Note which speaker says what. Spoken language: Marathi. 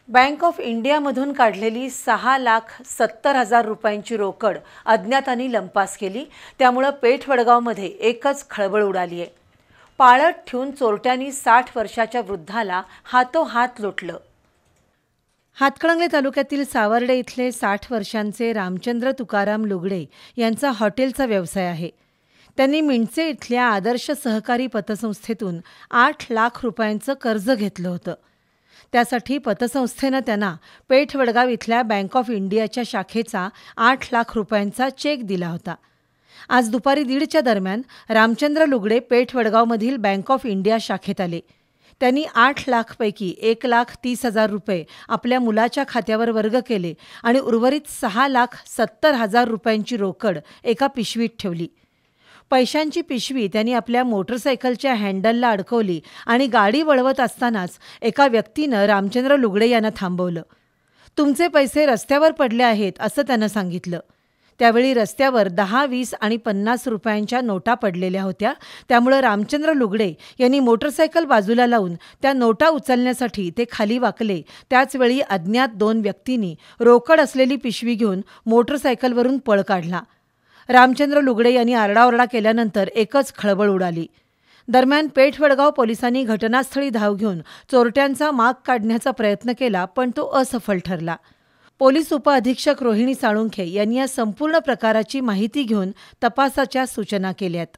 Speaker 1: बँक ऑफ इंडियामधून काढलेली 6,70,000 रुपयांची रोकड अज्ञातांनी लंपास केली। त्यामुळे पेठ वडगावमध्ये एकच खळबळ उडाली आहे। पाळत ठेवून चोरट्यांनी 60 वर्षाच्या वृद्धाला हातोहात लुटलं। हातकणंगले तालुक्यातील सावर्डे इथले 60 वर्षांचे रामचंद्र तुकाराम लुगडे यांचा हॉटेलचा व्यवसाय आहे। त्यांनी मिंचे इथल्या आदर्श सहकारी पतसंस्थेतून 8 लाख रुपयांचं कर्ज घेतलं होतं। त्यासाठी पतसंस्थेनं त्यांना पेठ वडगाव इथल्या बँक ऑफ इंडियाच्या शाखेचा 8 लाख रुपयांचा चेक दिला होता। आज दुपारी 1:30च्या दरम्यान रामचंद्र लुगडे पेठ वडगावमधील बँक ऑफ इंडिया शाखेत आले। त्यांनी 8 लाखपैकी 1,30,000 रुपये आपल्या मुलाच्या खात्यावर वर्ग केले आणि उर्वरित 6,70,000 रुपयांची रोकड एका पिशवीत ठेवली। पैशांची पिशवी त्यांनी आपल्या मोटरसायकलच्या हँडलला अडकवली आणि गाडी वळवत असतानाच एका व्यक्तीनं रामचंद्र लुगडे यांना थांबवलं। तुमचे पैसे रस्त्यावर पडले आहेत असं त्यानं सांगितलं। त्यावेळी रस्त्यावर 10, 20 आणि 50 रुपयांच्या नोटा पडलेल्या होत्या। त्यामुळे रामचंद्र लुगडे यांनी मोटरसायकल बाजूला लावून त्या नोटा उचलण्यासाठी ते खाली वाकले। त्याचवेळी अज्ञात 2 व्यक्तींनी रोकड असलेली पिशवी घेऊन मोटरसायकलवरून पळ काढला। रामचंद्र लुगडे यांनी आरडाओरडा केल्यानंतर एकच खळबळ उडाली। दरम्यान पेठ वडगाव पोलिसांनी घटनास्थळी धाव घेऊन चोरट्यांचा माग काढण्याचा प्रयत्न केला, पण तो असफल ठरला। पोलीस उपअधीक्षक रोहिणी साळुंखे यांनी या संपूर्ण प्रकाराची माहिती घेऊन तपासाच्या सूचना केल्यात।